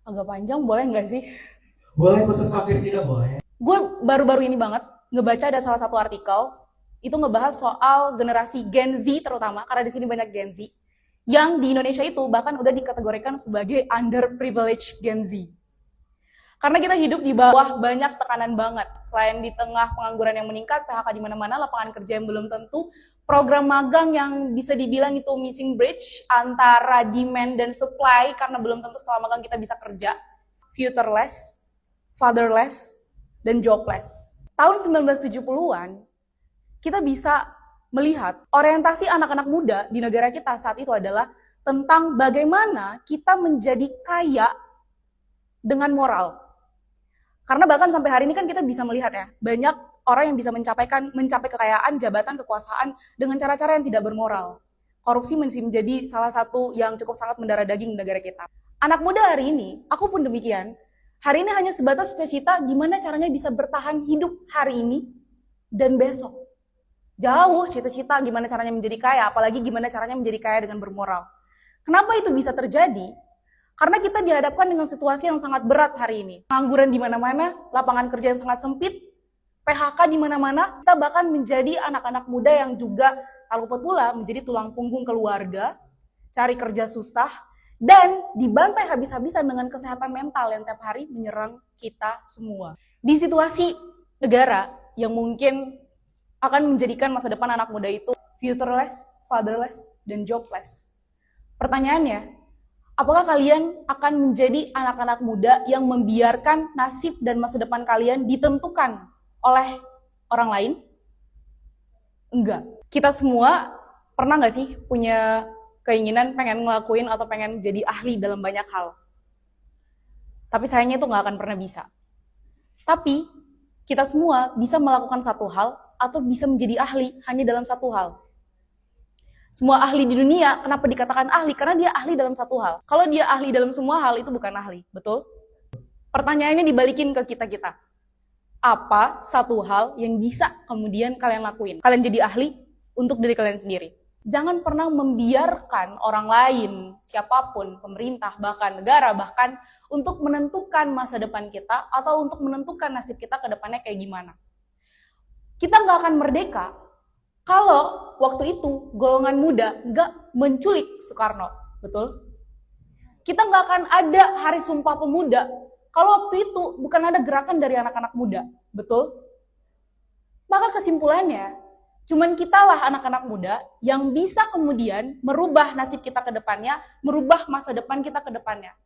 Agak panjang, boleh nggak sih? Boleh khusus kafir tidak boleh. Gue baru-baru ini banget ngebaca ada salah satu artikel, itu ngebahas soal generasi Gen Z terutama, karena di sini banyak Gen Z, yang di Indonesia itu bahkan udah dikategorikan sebagai underprivileged Gen Z. Karena kita hidup di bawah banyak tekanan banget. Selain di tengah pengangguran yang meningkat, PHK di mana-mana, lapangan kerja yang belum tentu, program magang yang bisa dibilang itu missing bridge antara demand dan supply karena belum tentu setelah magang kita bisa kerja. Futureless, fatherless, dan jobless. Tahun 1970-an, kita bisa melihat orientasi anak-anak muda di negara kita saat itu adalah tentang bagaimana kita menjadi kaya dengan moral. Karena bahkan sampai hari ini kan kita bisa melihat ya, banyak orang yang bisa mencapai kekayaan, jabatan, kekuasaan dengan cara-cara yang tidak bermoral. Korupsi masih menjadi salah satu yang cukup sangat mendarah daging di negara kita. Anak muda hari ini, aku pun demikian, hari ini hanya sebatas cita-cita gimana caranya bisa bertahan hidup hari ini dan besok. Jauh cita-cita gimana caranya menjadi kaya, apalagi gimana caranya menjadi kaya dengan bermoral. Kenapa itu bisa terjadi? Karena kita dihadapkan dengan situasi yang sangat berat hari ini. Pengangguran di mana-mana, lapangan kerja yang sangat sempit, PHK di mana-mana, kita bahkan menjadi anak-anak muda yang juga tak lupa pula menjadi tulang punggung keluarga, cari kerja susah, dan dibantai habis-habisan dengan kesehatan mental yang tiap hari menyerang kita semua. Di situasi negara yang mungkin akan menjadikan masa depan anak muda itu futureless, fatherless, dan jobless. Pertanyaannya, apakah kalian akan menjadi anak-anak muda yang membiarkan nasib dan masa depan kalian ditentukan oleh orang lain? Enggak. Kita semua pernah nggak sih punya keinginan pengen ngelakuin atau pengen jadi ahli dalam banyak hal? Tapi sayangnya itu nggak akan pernah bisa. Tapi kita semua bisa melakukan satu hal atau bisa menjadi ahli hanya dalam satu hal. Semua ahli di dunia, kenapa dikatakan ahli? Karena dia ahli dalam satu hal. Kalau dia ahli dalam semua hal, itu bukan ahli, betul? Pertanyaannya dibalikin ke kita-kita. Apa satu hal yang bisa kemudian kalian lakuin? Kalian jadi ahli untuk diri kalian sendiri. Jangan pernah membiarkan orang lain, siapapun, pemerintah, bahkan negara, bahkan untuk menentukan masa depan kita atau untuk menentukan nasib kita ke depannya kayak gimana. Kita nggak akan merdeka kalau waktu itu golongan muda nggak menculik Soekarno, betul? Kita nggak akan ada Hari Sumpah Pemuda kalau waktu itu bukan ada gerakan dari anak-anak muda, betul? Maka kesimpulannya, cuman kitalah anak-anak muda yang bisa kemudian merubah nasib kita ke depannya, merubah masa depan kita ke depannya.